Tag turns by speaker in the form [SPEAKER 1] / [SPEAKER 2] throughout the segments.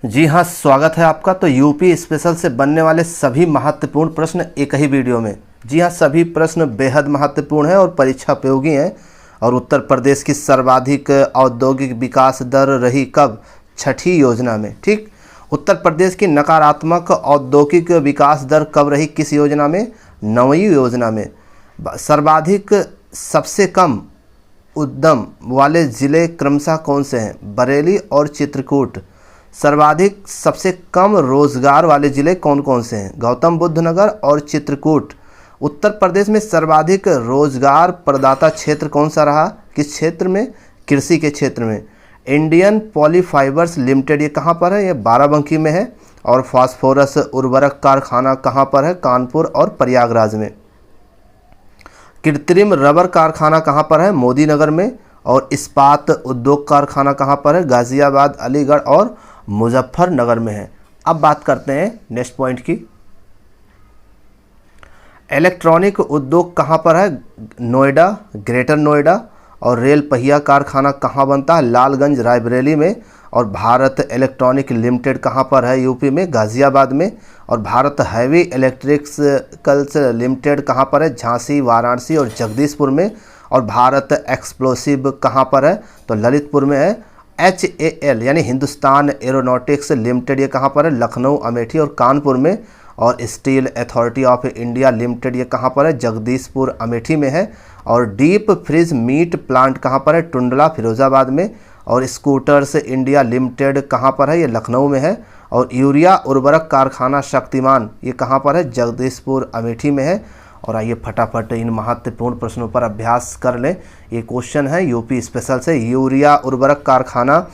[SPEAKER 1] जी हाँ, स्वागत है आपका। तो यूपी स्पेशल से बनने वाले सभी महत्वपूर्ण प्रश्न एक ही वीडियो में। जी हाँ, सभी प्रश्न बेहद महत्वपूर्ण हैं और परीक्षा उपयोगी हैं। और उत्तर प्रदेश की सर्वाधिक औद्योगिक विकास दर रही कब? छठी योजना में। ठीक, उत्तर प्रदेश की नकारात्मक औद्योगिक विकास दर कब रही? किस योजना में? 9वीं योजना में। सर्वाधिक सबसे कम उद्यम वाले जिले क्रमशः कौन से हैं? बरेली और चित्रकूट। सर्वाधिक सबसे कम रोजगार वाले जिले कौन कौन से हैं? गौतम बुद्ध नगर और चित्रकूट। उत्तर प्रदेश में सर्वाधिक रोजगार प्रदाता क्षेत्र कौन सा रहा? किस क्षेत्र में? कृषि के क्षेत्र में। इंडियन पॉलीफाइबर्स लिमिटेड ये कहाँ पर है? ये बाराबंकी में है। और फास्फोरस उर्वरक कारखाना कहाँ पर है? कानपुर और प्रयागराज में। कृत्रिम रबर कारखाना कहाँ पर है? मोदी नगर में। और इस्पात उद्योग कारखाना कहाँ पर है? गाजियाबाद, अलीगढ़ और मुजफ्फरनगर में है। अब बात करते हैं नेक्स्ट पॉइंट की। इलेक्ट्रॉनिक उद्योग कहाँ पर है? नोएडा, ग्रेटर नोएडा। और रेल पहिया कारखाना कहाँ बनता है? लालगंज, रायबरेली में। और भारत इलेक्ट्रॉनिक लिमिटेड कहाँ पर है? यूपी में, गाजियाबाद में। और भारत हैवी इलेक्ट्रिकल्स लिमिटेड कहाँ पर है? झांसी, वाराणसी और जगदीशपुर में। और भारत एक्सप्लोसिव कहाँ पर है? तो ललितपुर में है। HAL यानी हिंदुस्तान एरोनॉटिक्स लिमिटेड ये कहाँ पर है? लखनऊ, अमेठी और कानपुर में। और steel authority of India limited ये कहाँ पर है? जगदीशपुर, अमेठी में है। और डीप फ्रीज मीट प्लांट कहाँ पर है? टुंडला, फिरोजाबाद में। और स्कूटर्स इंडिया लिमिटेड कहाँ पर है? ये लखनऊ में है। और यूरिया उर्वरक कारखाना शक्तिमान ये कहाँ पर है? जगदीशपुर, अमेठी में है। और आइए फटाफट इन महत्वपूर्ण प्रश्नों पर अभ्यास कर लें। ये क्वेश्चन है यूपी स्पेशल से। यूरिया उर्वरक कारखाना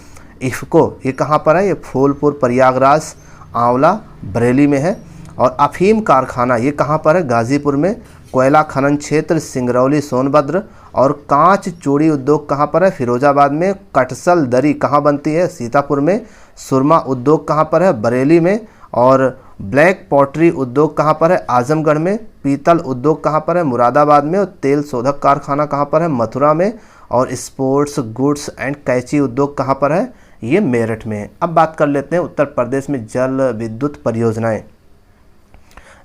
[SPEAKER 1] इफ़को ये कहाँ पर है? ये फूलपुर, प्रयागराज, आंवला, बरेली में है। और अफीम कारखाना ये कहाँ पर है? गाजीपुर में। कोयला खनन क्षेत्र सिंगरौली, सोनभद्र। और कांच चूड़ी उद्योग कहाँ पर है? फिरोजाबाद में। कटसल दरी कहाँ बनती है? सीतापुर में। सुरमा उद्योग कहाँ पर है? बरेली में। और ब्लैक पॉटरी उद्योग कहाँ पर है? आजमगढ़ में। पीतल उद्योग कहाँ पर है? मुरादाबाद में। और तेल शोधक कारखाना कहाँ पर है? मथुरा में। और स्पोर्ट्स गुड्स एंड कैंची उद्योग कहाँ पर है? ये मेरठ में है। अब बात कर लेते हैं उत्तर प्रदेश में जल विद्युत परियोजनाएं।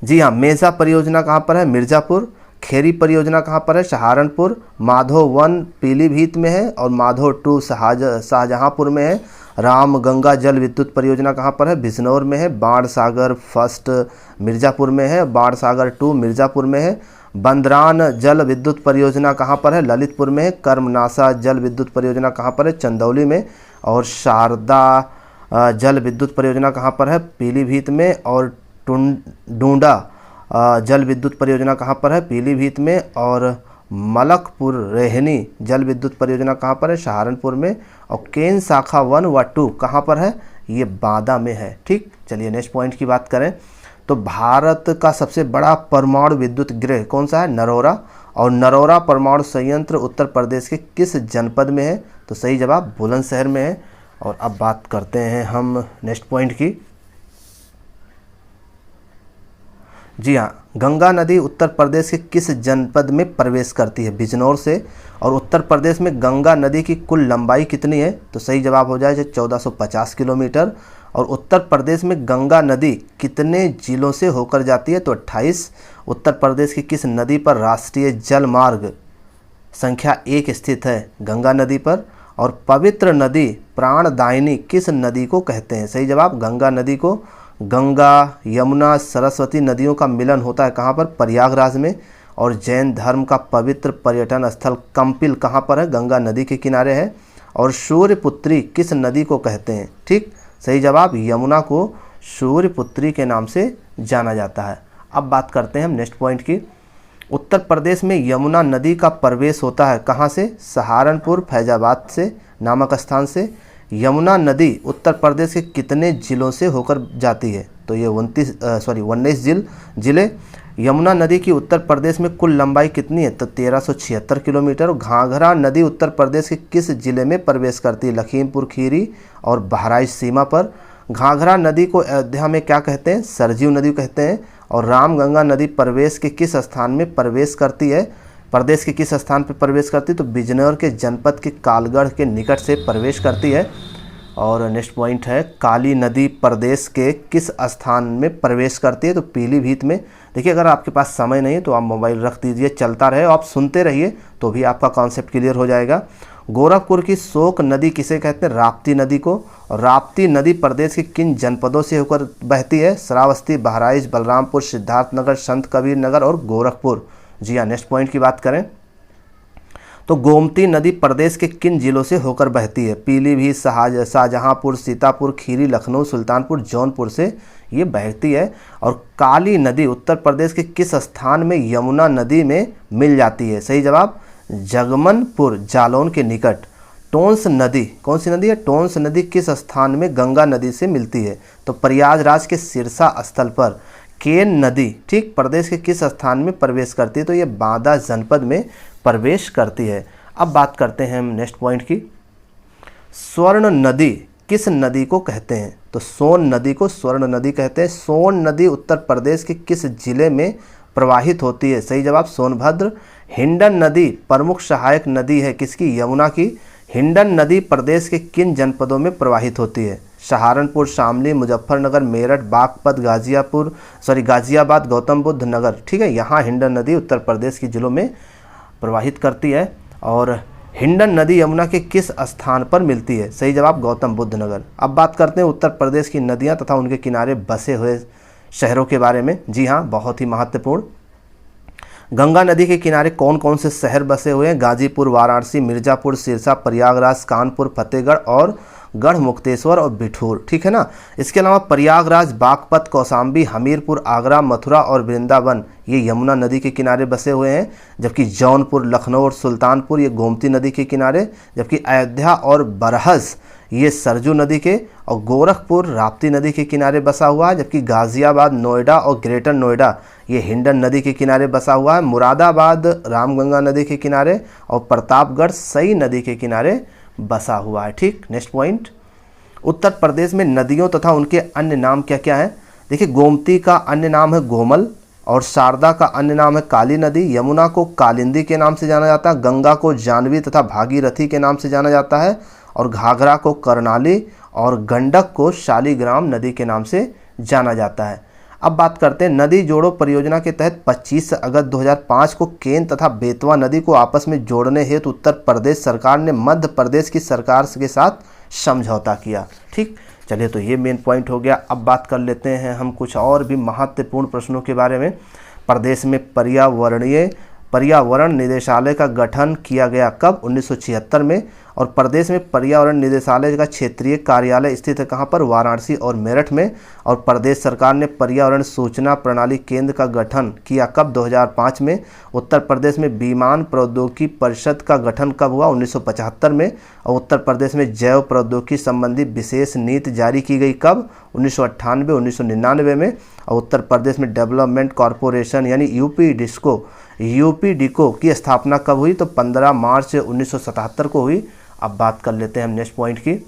[SPEAKER 1] जी हाँ, मेजा परियोजना कहाँ पर है? मिर्ज़ापुर। खेरी परियोजना कहाँ पर है? सहारनपुर। माधो 1 पीलीभीत में है। और माधो 2 शाहजहाँपुर में है। राम गंगा जल विद्युत परियोजना कहाँ पर है? बिजनौर में है। बाण सागर 1 मिर्ज़ापुर में है। बाण सागर 2 मिर्ज़ापुर में है। बंदरान जल विद्युत परियोजना कहाँ पर है? ललितपुर में है। कर्मनासा जल विद्युत परियोजना कहाँ पर है? चंदौली में। और शारदा जल विद्युत परियोजना कहाँ पर है? पीलीभीत में। और डूंडा जल विद्युत परियोजना कहाँ पर है? पीलीभीत में। और मलकपुर रेहनी जल विद्युत परियोजना कहाँ पर है? सहारनपुर में। और केन शाखा 1 व 2 कहाँ पर है? ये बांदा में है। ठीक, चलिए नेक्स्ट पॉइंट की बात करें। तो भारत का सबसे बड़ा परमाणु विद्युत गृह कौन सा है? नरोरा। और नरोरा परमाणु संयंत्र उत्तर प्रदेश के किस जनपद में है? तो सही जवाब बुलंदशहर में है। और अब बात करते हैं हम नेक्स्ट पॉइंट की। जी हाँ, गंगा नदी उत्तर प्रदेश के किस जनपद में प्रवेश करती है? बिजनौर से। और उत्तर प्रदेश में गंगा नदी की कुल लंबाई कितनी है? तो सही जवाब हो जाए 1450 किलोमीटर। और उत्तर प्रदेश में गंगा नदी कितने जिलों से होकर जाती है? तो 28। उत्तर प्रदेश की किस नदी पर राष्ट्रीय जल मार्ग संख्या 1 स्थित है? गंगा नदी पर। और पवित्र नदी प्राणदायिनी किस नदी को कहते हैं? सही जवाब गंगा नदी को। गंगा, यमुना, सरस्वती नदियों का मिलन होता है कहाँ पर? प्रयागराज में। और जैन धर्म का पवित्र पर्यटन स्थल कंपिल कहाँ पर है? गंगा नदी के किनारे है। और सूर्यपुत्री किस नदी को कहते हैं? ठीक, सही जवाब यमुना को सूर्यपुत्री के नाम से जाना जाता है। अब बात करते हैं हम नेक्स्ट पॉइंट की। उत्तर प्रदेश में यमुना नदी का प्रवेश होता है कहाँ से? सहारनपुर, फैजाबाद से नामक स्थान से। यमुना नदी उत्तर प्रदेश के कितने जिलों से होकर जाती है? तो ये 19 जिले। यमुना नदी की उत्तर प्रदेश में कुल लंबाई कितनी है? तो 1376 किलोमीटर। घाघरा नदी उत्तर प्रदेश के किस जिले में प्रवेश करती है? लखीमपुर खीरी और बहराइच सीमा पर। घाघरा नदी को अयोध्या में क्या कहते हैं? सरजू नदी कहते हैं। और रामगंगा नदी प्रवेश के किस स्थान में प्रवेश करती है? प्रदेश के किस स्थान पर प्रवेश करती है? तो बिजनौर के जनपद के कालगढ़ के निकट से प्रवेश करती है। और नेक्स्ट पॉइंट है काली नदी प्रदेश के किस स्थान में प्रवेश करती है? तो पीलीभीत में। देखिए अगर आपके पास समय नहीं है तो आप मोबाइल रख दीजिए, चलता रहे, आप सुनते रहिए तो भी आपका कॉन्सेप्ट क्लियर हो जाएगा। गोरखपुर की शोक नदी किसे कहते हैं? राप्ती नदी को। और राप्ती नदी प्रदेश के किन जनपदों से होकर बहती है? श्रावस्ती, बहराइच, बलरामपुर, सिद्धार्थनगर, संत कबीर नगर और गोरखपुर। जी हाँ, नेक्स्ट पॉइंट की बात करें तो गोमती नदी प्रदेश के किन जिलों से होकर बहती है? पीलीभीत, शाहजहांपुर, सीतापुर, खीरी, लखनऊ, सुल्तानपुर, जौनपुर से ये बहती है। और काली नदी उत्तर प्रदेश के किस स्थान में यमुना नदी में मिल जाती है? सही जवाब जगमनपुर, जालौन के निकट। टोंस नदी कौन सी नदी है? टोंस नदी किस स्थान में गंगा नदी से मिलती है? तो प्रयागराज के सिरसा स्थल पर। केन नदी ठीक प्रदेश के किस स्थान में प्रवेश करती है? तो ये बांदा जनपद में प्रवेश करती है। अब बात करते हैं हम नेक्स्ट पॉइंट की। स्वर्ण नदी किस नदी को कहते हैं? तो सोन नदी को स्वर्ण नदी कहते हैं। सोन नदी उत्तर प्रदेश के किस जिले में प्रवाहित होती है? सही जवाब सोनभद्र। हिंडन नदी प्रमुख सहायक नदी है किसकी? यमुना की। हिंडन नदी प्रदेश के किन जनपदों में प्रवाहित होती है? सहारनपुर, शामली, मुजफ्फरनगर, मेरठ, बागपत, गाजियाबाद, गौतम बुद्ध नगर। ठीक है, यहाँ हिंडन नदी उत्तर प्रदेश के जिलों में प्रवाहित करती है। और हिंडन नदी यमुना के किस स्थान पर मिलती है? सही जवाब गौतम बुद्ध नगर। अब बात करते हैं उत्तर प्रदेश की नदियाँ तथा उनके किनारे बसे हुए शहरों के बारे में। जी हाँ, बहुत ही महत्वपूर्ण। गंगा नदी के किनारे कौन कौन से शहर बसे हुए हैं? गाजीपुर, वाराणसी, मिर्ज़ापुर, सिरसा, प्रयागराज, कानपुर, फतेहगढ़ और गढ़ मुक्तेश्वर और बिठूर। ठीक है ना। इसके अलावा प्रयागराज, बागपत, कौशाम्बी, हमीरपुर, आगरा, मथुरा और वृंदावन ये यमुना नदी के किनारे बसे हुए हैं। जबकि जौनपुर, लखनऊ और सुल्तानपुर ये गोमती नदी के किनारे। जबकि अयोध्या और बरहज ये सरजू नदी के। और गोरखपुर राप्ती नदी के किनारे बसा हुआ है। जबकि गाज़ियाबाद, नोएडा और ग्रेटर नोएडा ये हिंडन नदी के किनारे बसा हुआ है। मुरादाबाद रामगंगा नदी के किनारे और प्रतापगढ़ सई नदी के किनारे बसा हुआ है। ठीक, नेक्स्ट पॉइंट। उत्तर प्रदेश में नदियों तथा उनके अन्य नाम क्या क्या हैं? देखिए गोमती का अन्य नाम है गोमल और शारदा का अन्य नाम है काली नदी। यमुना को कालिंदी के नाम से जाना जाता है। गंगा को जानवी तथा भागीरथी के नाम से जाना जाता है। और घाघरा को कर्णाली और गंडक को शालीग्राम नदी के नाम से जाना जाता है। अब बात करते हैं नदी जोड़ो परियोजना के तहत 25 अगस्त 2005 को केन तथा बेतवा नदी को आपस में जोड़ने हेतु उत्तर प्रदेश सरकार ने मध्य प्रदेश की सरकार के साथ समझौता किया। ठीक, चलिए तो ये मेन पॉइंट हो गया। अब बात कर लेते हैं हम कुछ और भी महत्वपूर्ण प्रश्नों के बारे में। प्रदेश में पर्यावरण निदेशालय का गठन किया गया कब? 1976 में। और प्रदेश में पर्यावरण निदेशालय का क्षेत्रीय कार्यालय स्थित है कहाँ पर? वाराणसी और मेरठ में। और प्रदेश सरकार ने पर्यावरण सूचना प्रणाली केंद्र का गठन किया कब? 2005 में। उत्तर प्रदेश में विमान प्रौद्योगिकी परिषद का गठन कब हुआ? 1975 में। और उत्तर प्रदेश में जैव प्रौद्योगिकी संबंधी विशेष नीति जारी की गई कब? 1998-1999 में। और उत्तर प्रदेश में डेवलपमेंट कॉरपोरेशन यानी यूपीडीको की स्थापना कब हुई? तो 15 मार्च 1977 को हुई। अब बात कर लेते हैं हम नेक्स्ट पॉइंट की।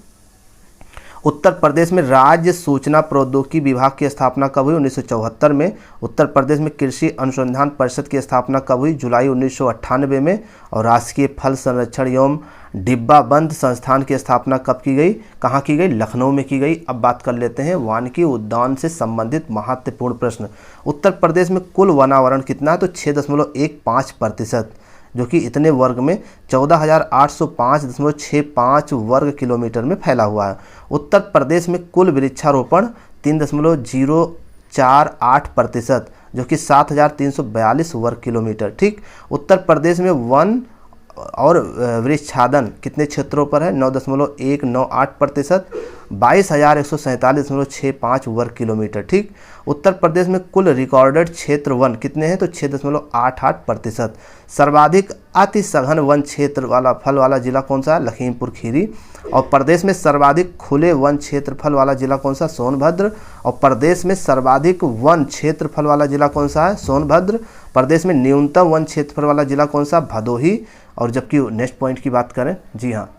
[SPEAKER 1] उत्तर प्रदेश में राज्य सूचना प्रौद्योगिकी विभाग की स्थापना कब हुई? 1974 में। उत्तर प्रदेश में कृषि अनुसंधान परिषद की स्थापना कब हुई? जुलाई 1998 में। और राष्ट्रीय फल संरक्षण एवं डिब्बाबंद संस्थान की स्थापना कब की गई? कहाँ की गई? लखनऊ में की गई। अब बात कर लेते हैं वानिकी उद्यान से संबंधित महत्वपूर्ण प्रश्न। उत्तर प्रदेश में कुल वनावरण कितना है? तो 6.15%, जो कि इतने वर्ग में 14,805.65 वर्ग किलोमीटर में फैला हुआ है। उत्तर प्रदेश में कुल वृक्षारोपण 3.048%, जो कि 7,342 वर्ग किलोमीटर। ठीक, उत्तर प्रदेश में वन और वृक्षादन कितने क्षेत्रों पर है? 9.198%, 22,147.65 वर्ग किलोमीटर। ठीक, उत्तर प्रदेश में कुल रिकॉर्डेड क्षेत्र वन कितने हैं? तो 6.88%। सर्वाधिक अति सघन वन क्षेत्र वाला फल वाला जिला कौन सा है? लखीमपुर खीरी। और प्रदेश में सर्वाधिक खुले वन क्षेत्रफल वाला जिला कौन सा? सोनभद्र। और प्रदेश में सर्वाधिक वन क्षेत्रफल वाला जिला कौन सा है? सोनभद्र। प्रदेश में न्यूनतम वन क्षेत्रफल वाला जिला कौन सा? भदोही। और जबकि नेक्स्ट पॉइंट की बात करें, जी हाँ,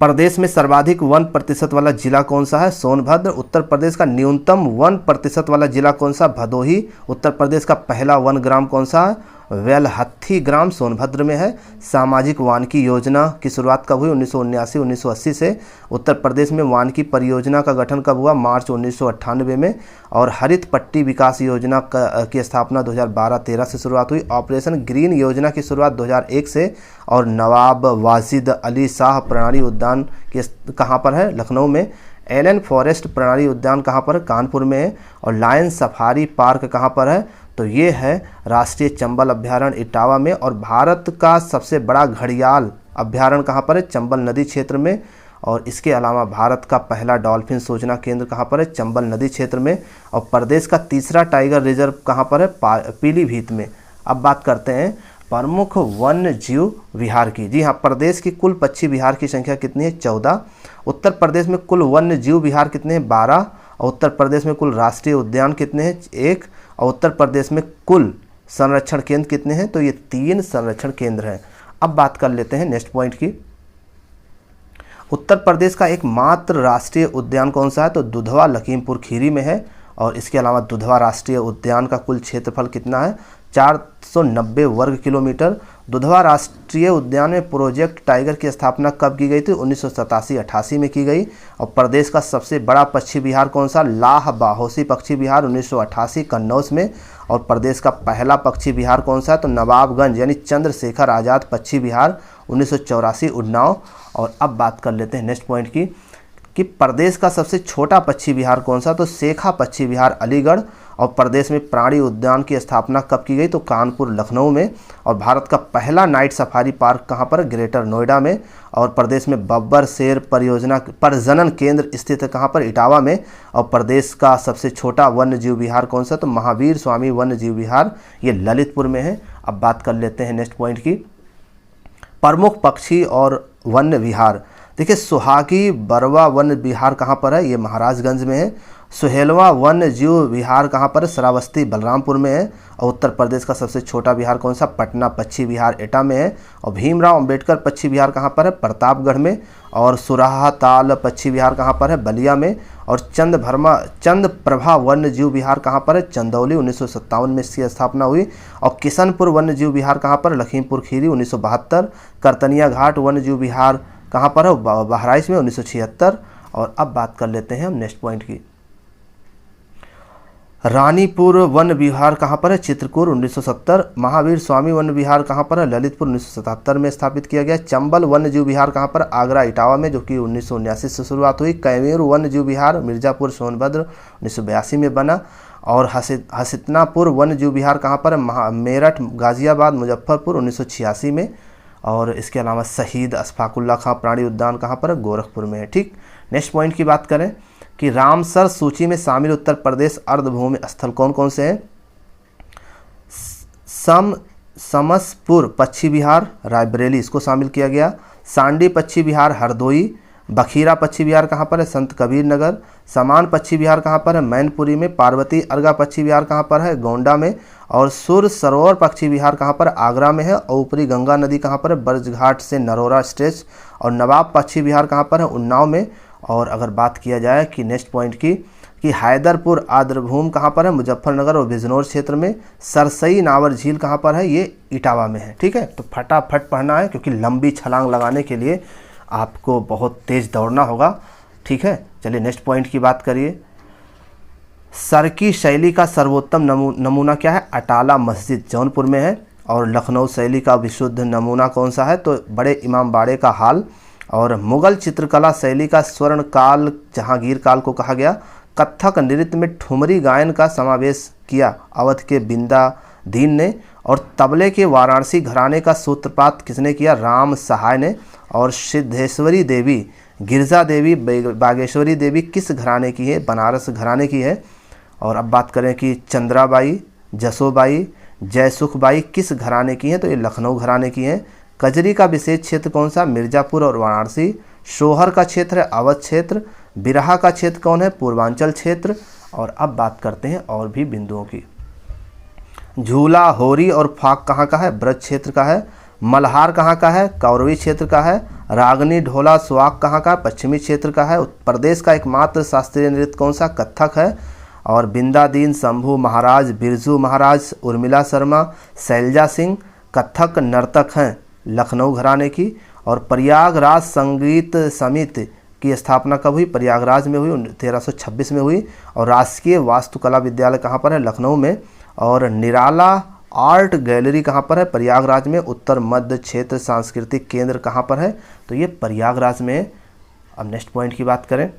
[SPEAKER 1] प्रदेश में सर्वाधिक 1% वाला जिला कौन सा है? सोनभद्र। उत्तर प्रदेश का न्यूनतम 1% वाला जिला कौन सा? भदोही। उत्तर प्रदेश का पहला वन ग्राम कौन सा है? वेलहत्थी ग्राम सोनभद्र में है। सामाजिक वानिकी योजना की शुरुआत कब हुई? 1979-1980 से। उत्तर प्रदेश में वानिकी परियोजना का गठन कब हुआ? मार्च 1998 में। और हरित पट्टी विकास योजना की स्थापना 2012-13 से शुरुआत हुई। ऑपरेशन ग्रीन योजना की शुरुआत 2001 से। और नवाब वाजिद अली शाह प्रणाली उद्यान कहाँ पर है? लखनऊ में। एलन फॉरेस्ट प्रणाली उद्यान कहाँ पर? कानपुर में है। और लायन सफारी पार्क कहाँ पर है? तो ये है राष्ट्रीय चंबल अभ्यारण्य इटावा में। और भारत का सबसे बड़ा घड़ियाल अभ्यारण्य कहाँ पर है? चंबल नदी क्षेत्र में। और इसके अलावा भारत का पहला डॉल्फिन सूचना केंद्र कहाँ पर है? चंबल नदी क्षेत्र में। और प्रदेश का तीसरा टाइगर रिजर्व कहाँ पर है? पीलीभीत में। अब बात करते हैं प्रमुख वन्य जीव विहार की। जी हाँ, प्रदेश की कुल पक्षी विहार की संख्या कितनी है? 14। उत्तर प्रदेश में कुल वन्य जीव विहार कितने हैं? 12। और उत्तर प्रदेश में कुल राष्ट्रीय उद्यान कितने हैं? 1। और उत्तर प्रदेश में कुल संरक्षण केंद्र कितने हैं? तो ये 3 संरक्षण केंद्र हैं। अब बात कर लेते हैं नेक्स्ट पॉइंट की। उत्तर प्रदेश का एकमात्र राष्ट्रीय उद्यान कौन सा है? तो दुधवा लखीमपुर खीरी में है। और इसके अलावा दुधवा राष्ट्रीय उद्यान का कुल क्षेत्रफल कितना है? 490 वर्ग किलोमीटर। दुधवा राष्ट्रीय उद्यान में प्रोजेक्ट टाइगर की स्थापना कब की गई थी? 1987-88 में की गई। और प्रदेश का सबसे बड़ा पक्षी विहार कौन सा? लाह बाहोसी पक्षी विहार 1988 कन्नौज में। और प्रदेश का पहला पक्षी विहार कौन सा है? तो नवाबगंज यानी चंद्रशेखर आज़ाद पक्षी विहार 1984 उन्नाव। और अब बात कर लेते हैं नेक्स्ट पॉइंट की कि प्रदेश का सबसे छोटा पक्षी विहार कौन सा? तो शेखा पक्षी विहार अलीगढ़। और प्रदेश में प्राणी उद्यान की स्थापना कब की गई? तो कानपुर लखनऊ में। और भारत का पहला नाइट सफारी पार्क कहाँ पर? ग्रेटर नोएडा में। और प्रदेश में बब्बर शेर परियोजना प्रजनन केंद्र स्थित है कहाँ पर? इटावा में। और प्रदेश का सबसे छोटा वन्य जीव विहार कौन सा? तो महावीर स्वामी वन्य जीव विहार, ये ललितपुर में है। अब बात कर लेते हैं नेक्स्ट पॉइंट की प्रमुख पक्षी और वन्य विहार। देखिए, सुहागी बरवा वन्य विहार कहाँ पर है? ये महाराजगंज में है। सुहेलवा वन्य जीव विहार कहाँ पर है? श्रावस्ती बलरामपुर में है। और उत्तर प्रदेश का सबसे छोटा विहार कौन सा? पटना पक्षी विहार एटा में है। और भीमराव अंबेडकर पक्षी विहार कहाँ पर है? प्रतापगढ़ में। और सुराहा ताल पक्षी विहार कहाँ पर है? बलिया में। और चंद प्रभा वन्य जीव विहार कहाँ पर है? चंदौली 1957 में इसकी स्थापना हुई। और किशनपुर वन्य जीव विहार कहाँ पर? लखीमपुर खीरी 1972। करतनिया घाट वन्य जीव विहार कहाँ पर है? बहराइच में 1976। और अब बात कर लेते हैं हम नेक्स्ट पॉइंट की। रानीपुर वन विहार कहाँ पर है? चित्रकूट 1970। महावीर स्वामी वन विहार कहाँ पर है? ललितपुर 1977 में स्थापित किया गया। चंबल वन्य जीव विहार कहाँ पर? आगरा इटावा में, जो कि 1979 से शुरुआत हुई। कैमूर वन्य जीव विहार मिर्जापुर सोनभद्र 1982 में बना। और हसितनापुर वन्य जीव विहार कहाँ पर है? मेरठ गाजियाबाद मुजफ्फरपुर 1986 में। और इसके अलावा शहीद अशफाकुल्ला खां प्राणी उद्यान कहाँ पर है? गोरखपुर में है। ठीक, नेक्स्ट पॉइंट की बात करें कि रामसर सूची में शामिल उत्तर प्रदेश अर्धभूमि स्थल कौन कौन से हैं? समसपुर पक्षी विहार रायबरेली, इसको शामिल किया गया। सांडी पक्षी विहार हरदोई। बखीरा पक्षी विहार कहाँ पर है? संत कबीर नगर। समान पक्षी विहार कहाँ पर है? मैनपुरी में। पार्वती अर्गा पक्षी विहार कहाँ पर है? गोंडा में। और सुर सरोवर पक्षी विहार कहाँ पर? आगरा में है। और ऊपरी गंगा नदी कहाँ पर है? बर्जघाट से नरोरा स्ट्रेच। और नवाब पक्षी विहार कहाँ पर है? उन्नाव में। और अगर बात किया जाए कि नेक्स्ट पॉइंट की कि हैदरपुर आर्द्रभूमि कहाँ पर है? मुजफ्फरनगर और बिजनौर क्षेत्र में। सरसई नावर झील कहाँ पर है? ये इटावा में है। ठीक है, तो फटाफट पढ़ना है क्योंकि लंबी छलांग लगाने के लिए आपको बहुत तेज़ दौड़ना होगा। ठीक है, चलिए नेक्स्ट पॉइंट की बात करिए। सरकी शैली का सर्वोत्तम नमूना क्या है? अटाला मस्जिद जौनपुर में है। और लखनऊ शैली का विशुद्ध नमूना कौन सा है? तो बड़े इमाम बाड़े का हाल। और मुगल चित्रकला शैली का स्वर्ण काल जहांगीर काल को कहा गया। कथक नृत्य में ठुमरी गायन का समावेश किया अवध के बिंदा दीन ने। और तबले के वाराणसी घराने का सूत्रपात किसने किया? राम सहाय ने। और सिद्धेश्वरी देवी, गिरजा देवी, बागेश्वरी देवी किस घराने की है? बनारस घराने की है। और अब बात करें कि चंद्राबाई, जसोबाई, जयसुखबाई किस घराने की हैं? तो ये लखनऊ घराने की हैं। कजरी का विशेष क्षेत्र कौन सा? मिर्जापुर और वाराणसी। शोहर का क्षेत्र है अवध क्षेत्र। बिरहा का क्षेत्र कौन है? पूर्वांचल क्षेत्र। और अब बात करते हैं और भी बिंदुओं की। झूला, होरी और फाक कहाँ का है? ब्रज क्षेत्र का है। मल्हार कहाँ का है? कौरवी क्षेत्र का है। रागनी, ढोला, सुहाग कहाँ का? पश्चिमी क्षेत्र का है। प्रदेश का एकमात्र शास्त्रीय नृत्य कौन सा? कथक है। और बिंदादीन, शंभू महाराज, बिरजू महाराज, उर्मिला शर्मा, शैलजा सिंह कथक नर्तक हैं लखनऊ घराने की। और प्रयागराज संगीत समिति की स्थापना कब हुई? प्रयागराज में हुई, 1326 में हुई। और राजकीय वास्तुकला विद्यालय कहाँ पर है? लखनऊ में। और निराला आर्ट गैलरी कहाँ पर है? प्रयागराज में। उत्तर मध्य क्षेत्र सांस्कृतिक केंद्र कहाँ पर है? तो ये प्रयागराज में है। अब नेक्स्ट पॉइंट की बात करें,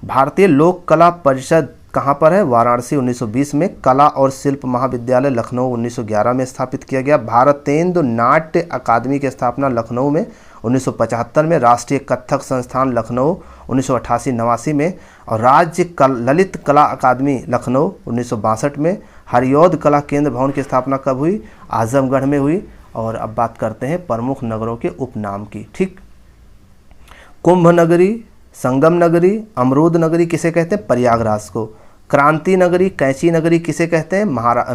[SPEAKER 1] भारतीय लोक कला परिषद कहाँ पर है? वाराणसी 1920 में। कला और शिल्प महाविद्यालय लखनऊ 1911 में स्थापित किया गया। भारतेंदु नाट्य अकादमी की स्थापना लखनऊ में 1975 में। राष्ट्रीय कथक संस्थान लखनऊ 1988-89 में। और राज्य ललित कला अकादमी लखनऊ 1962 में। हरिऔध कला केंद्र भवन की स्थापना कब हुई? आजमगढ़ में हुई। और अब बात करते हैं प्रमुख नगरों के उपनाम की। ठीक, कुंभ नगरी, संगम नगरी, अमरूद नगरी किसे कहते हैं? प्रयागराज को। क्रांति नगरी, कैंची नगरी किसे कहते हैं?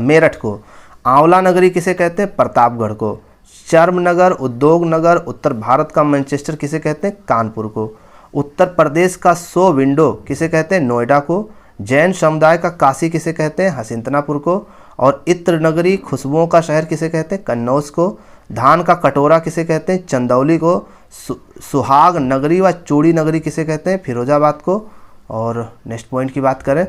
[SPEAKER 1] मेरठ को। आंवला नगरी किसे कहते हैं? प्रतापगढ़ को। चर्म नगर, उद्योग नगर, उत्तर भारत का मैनचेस्टर किसे कहते हैं? कानपुर को। उत्तर प्रदेश का 100 विंडो किसे कहते हैं? नोएडा को। जैन समुदाय का काशी किसे कहते हैं? हसिंतनापुर को। और इत्र नगरी, खुशबुओं का शहर किसे कहते हैं? कन्नौज को। धान का कटोरा किसे कहते हैं? चंदौली को। सुहाग नगरी व चूड़ी नगरी किसे कहते हैं? फिरोजाबाद को। और नेक्स्ट पॉइंट की बात करें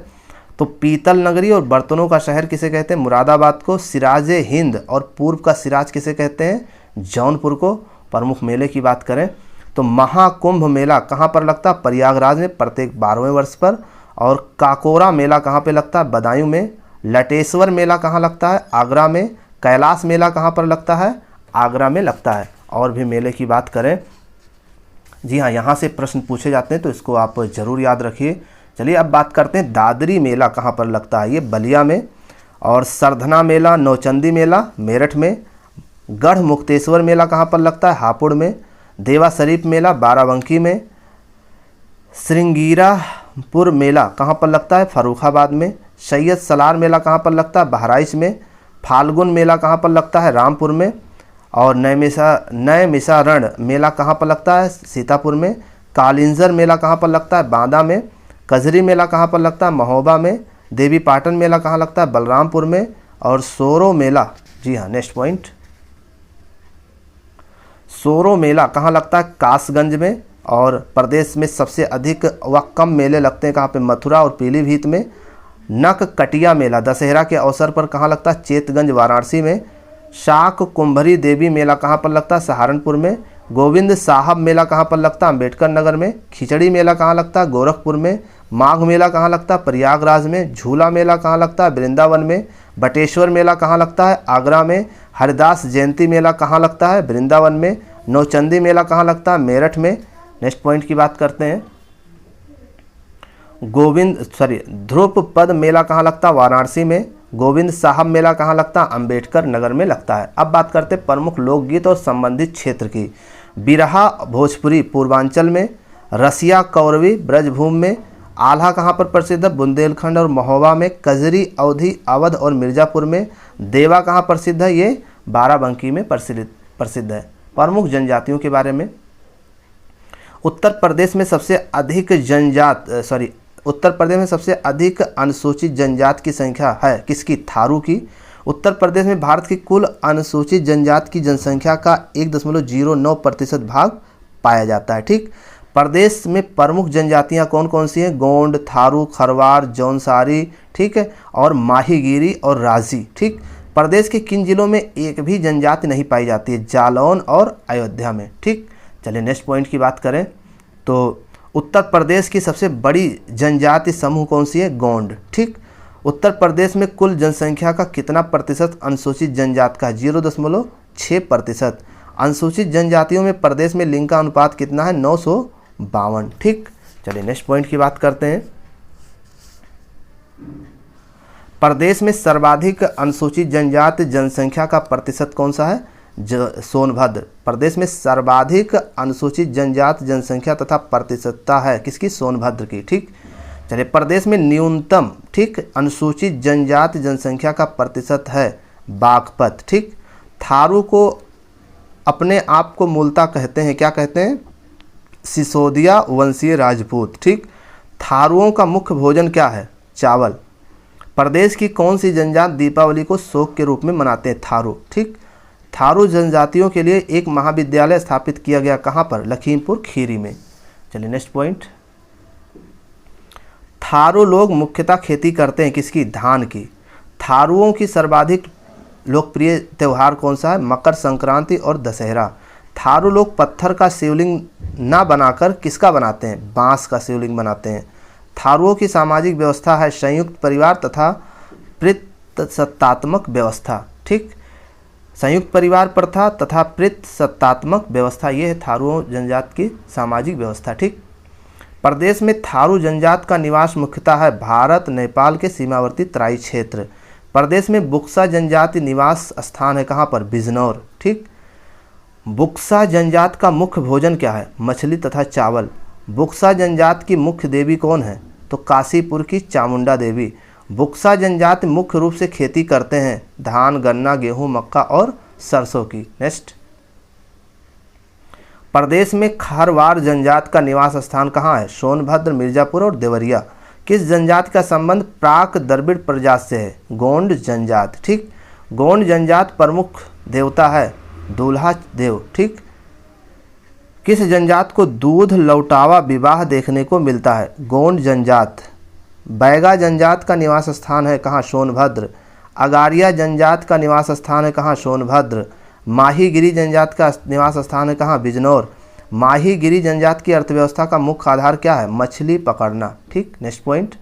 [SPEAKER 1] तो पीतल नगरी और बर्तनों का शहर किसे कहते हैं? मुरादाबाद को। सिराज हिंद और पूर्व का सिराज किसे कहते हैं? जौनपुर को। प्रमुख मेले की बात करें तो महाकुंभ मेला कहाँ पर लगता है? प्रयागराज में प्रत्येक 12वें वर्ष पर। और काकोरा मेला कहाँ पे लगता है? बदायूं में। लटेश्वर मेला कहाँ लगता है? आगरा में। कैलाश मेला कहाँ पर लगता है? आगरा में लगता है। और भी मेले की बात करें, जी हाँ, यहाँ से प्रश्न पूछे जाते हैं तो इसको आप ज़रूर याद रखिए। चलिए अब बात करते हैं दादरी मेला कहाँ पर लगता है? ये बलिया में। और सरधना मेला, नौचंदी मेला मेरठ में। गढ़ मुक्तेश्वर मेला कहाँ पर लगता है? हापुड़ में। देवा शरीफ मेला बाराबंकी में। श्रृंगीरापुर मेला कहाँ पर लगता है? फर्रुखाबाद में। सैयद सलार मेला कहाँ पर लगता है? बहराइच में। फाल्गुन मेला कहाँ पर लगता है? रामपुर में। और नैमिषारण मेला कहाँ पर लगता है? सीतापुर में। कालिंजर मेला कहाँ पर लगता है? बांदा में। कजरी मेला कहाँ पर लगता है? महोबा में। देवी पाटन मेला कहाँ लगता है? बलरामपुर में। और सोरो मेला, जी हाँ, नेक्स्ट पॉइंट, सोरो मेला कहाँ लगता है? कासगंज में। और प्रदेश में सबसे अधिक व कम मेले लगते हैं कहाँ पे? मथुरा और पीलीभीत में। नक कटिया मेला दशहरा के अवसर पर कहाँ लगता है? चेतगंज वाराणसी में। शाक कुंभरी देवी मेला कहाँ पर लगता है? सहारनपुर में। गोविंद साहब मेला कहाँ पर लगता है? अम्बेडकर नगर में। खिचड़ी मेला कहाँ लगता है? गोरखपुर में। माघ मेला कहाँ लगता है? प्रयागराज में। झूला मेला कहाँ लगता है? वृंदावन में। बटेश्वर मेला कहाँ लगता है? आगरा में। हरिदास जयंती मेला कहाँ लगता है? वृंदावन में। नौचंदी मेला कहाँ लगता है? मेरठ में। नेक्स्ट पॉइंट की बात करते हैं, ध्रुपद मेला कहाँ लगता है? वाराणसी में। गोविंद साहब मेला कहाँ लगता है? अम्बेडकर नगर में लगता है। अब बात करते हैं प्रमुख लोकगीत और संबंधित क्षेत्र की। बिरहा भोजपुरी पूर्वांचल में। रसिया कौरवी ब्रजभूमि में। आल्हा कहाँ पर प्रसिद्ध है? बुंदेलखंड और महोबा में। कजरी अवधी अवध और मिर्ज़ापुर में। देवा कहाँ प्रसिद्ध है? ये बाराबंकी में प्रसिद्ध है। प्रमुख जनजातियों के बारे में, उत्तर प्रदेश में सबसे अधिक अनुसूचित जनजाति की संख्या है किसकी? थारू की। उत्तर प्रदेश में भारत की कुल अनुसूचित जनजाति की जनसंख्या का 1.09% भाग पाया जाता है। ठीक, प्रदेश में प्रमुख जनजातियां कौन कौन सी हैं? गोंड, थारू, खरवार, जौनसारी, ठीक है, और माहीगिरी और राजी। ठीक, प्रदेश के किन जिलों में एक भी जनजाति नहीं पाई जाती है? जालौन और अयोध्या में। ठीक, चलिए नेक्स्ट पॉइंट की बात करें तो उत्तर प्रदेश की सबसे बड़ी जनजाति समूह कौन सी है? गोंड। ठीक, उत्तर प्रदेश में कुल जनसंख्या का कितना प्रतिशत अनुसूचित जनजाति का? 0.6%। अनुसूचित जनजातियों में प्रदेश में लिंग का अनुपात कितना है? 952। ठीक, चलिए नेक्स्ट पॉइंट की बात करते हैं, प्रदेश में सर्वाधिक अनुसूचित जनजाति जनसंख्या का प्रतिशत कौन सा है? सोनभद्र। प्रदेश में सर्वाधिक अनुसूचित जनजाति जनसंख्या तथा प्रतिशतता है किसकी? सोनभद्र की। ठीक, चलिए प्रदेश में न्यूनतम, ठीक, अनुसूचित जनजाति जनसंख्या का प्रतिशत है बागपत। ठीक, थारू को अपने आप को मूलतः कहते हैं, क्या कहते हैं? सिसोदिया वंशीय राजपूत। ठीक, थारुओं का मुख्य भोजन क्या है? चावल। प्रदेश की कौन सी जनजाति दीपावली को शोक के रूप में मनाते हैं? थारू। ठीक, थारू जनजातियों के लिए एक महाविद्यालय स्थापित किया गया कहाँ पर? लखीमपुर खीरी में। चलिए नेक्स्ट पॉइंट, थारू लोग मुख्यतः खेती करते हैं किसकी? धान की। थारुओं की सर्वाधिक लोकप्रिय त्यौहार कौन सा है? मकर संक्रांति और दशहरा। थारू लोग पत्थर का शिवलिंग ना बनाकर किसका बनाते हैं? बांस का शिवलिंग बनाते हैं। थारुओं की सामाजिक व्यवस्था है संयुक्त परिवार तथा पितृसत्तात्मक व्यवस्था। ठीक, संयुक्त परिवार प्रथा तथा पितृसत्तात्मक व्यवस्था, ये है थारुओं जनजाति की सामाजिक व्यवस्था। ठीक, प्रदेश में थारू जनजाति का निवास मुख्यतः है भारत नेपाल के सीमावर्ती तराई क्षेत्र। प्रदेश में बुक्सा जनजाति निवास स्थान है कहाँ पर? बिजनौर। ठीक, बुक्सा जनजाति का मुख्य भोजन क्या है? मछली तथा चावल। बुक्सा जनजाति की मुख्य देवी कौन है? तो काशीपुर की चामुंडा देवी। बुक्सा जनजाति मुख्य रूप से खेती करते हैं धान, गन्ना, गेहूं, मक्का और सरसों की। नेक्स्ट, प्रदेश में खारवाड़ जनजाति का निवास स्थान कहाँ है? सोनभद्र, मिर्जापुर और देवरिया। किस जनजाति का संबंध प्राक द्रविड़ प्रजाति से है? गोंड जनजाति। ठीक, गोंड जनजाति प्रमुख देवता है दूल्हा देव। ठीक, किस जनजाति को दूध लौटावा विवाह देखने को मिलता है? गोंड जनजाति। बैगा जनजाति का निवास स्थान है कहाँ? सोनभद्र। अगारिया जनजाति का निवास स्थान है कहाँ? सोनभद्र। माहीगिरी जनजाति का निवास स्थान है कहाँ? बिजनौर। माहीगिरी जनजाति की अर्थव्यवस्था का मुख्य आधार क्या है? मछली पकड़ना। ठीक, नेक्स्ट पॉइंट,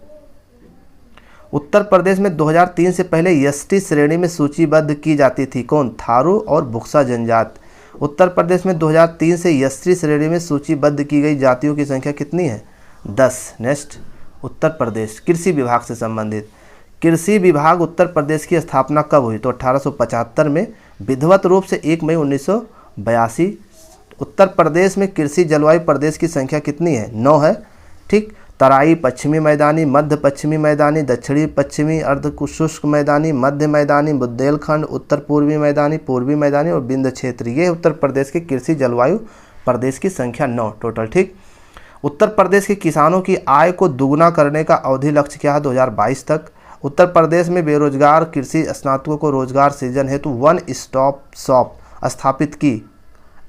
[SPEAKER 1] उत्तर प्रदेश में 2003 से पहले एसटी श्रेणी में सूचीबद्ध की जाती थी कौन? थारू और बुक्सा जनजाति। उत्तर प्रदेश में 2003 से एसटी श्रेणी में सूचीबद्ध की गई जातियों की संख्या कितनी है? 10। नेक्स्ट, उत्तर प्रदेश कृषि विभाग से संबंधित। कृषि विभाग उत्तर प्रदेश की स्थापना कब हुई? तो 1875 में, विधिवत रूप से 1 मई 1982। उत्तर प्रदेश में कृषि जलवायु प्रदेश की संख्या कितनी है? 9 है। ठीक, तराई, पश्चिमी मैदानी, मध्य पश्चिमी मैदानी, दक्षिणी पश्चिमी, अर्ध शुष्क मैदानी, मध्य मैदानी, बुंदेलखंड, उत्तर पूर्वी मैदानी, पूर्वी मैदानी और बिंद क्षेत्र, ये उत्तर प्रदेश के कृषि जलवायु प्रदेश की संख्या 9 टोटल। ठीक, उत्तर प्रदेश के किसानों की आय को दुगुना करने का अवधि लक्ष्य क्या है? 2022 तक। उत्तर प्रदेश में बेरोजगार कृषि स्नातकों को रोजगार सृजन हेतु वन स्टॉप शॉप स्थापित की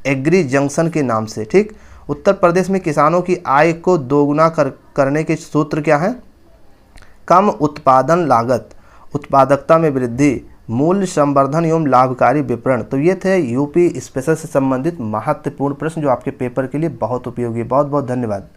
[SPEAKER 1] एग्री जंक्शन के नाम से। ठीक, उत्तर प्रदेश में किसानों की आय को दोगुना करने के सूत्र क्या हैं? कम उत्पादन लागत, उत्पादकता में वृद्धि, मूल्य संवर्धन एवं लाभकारी विपणन। तो ये थे यूपी स्पेशल से संबंधित महत्वपूर्ण प्रश्न जो आपके पेपर के लिए बहुत उपयोगी। बहुत बहुत धन्यवाद।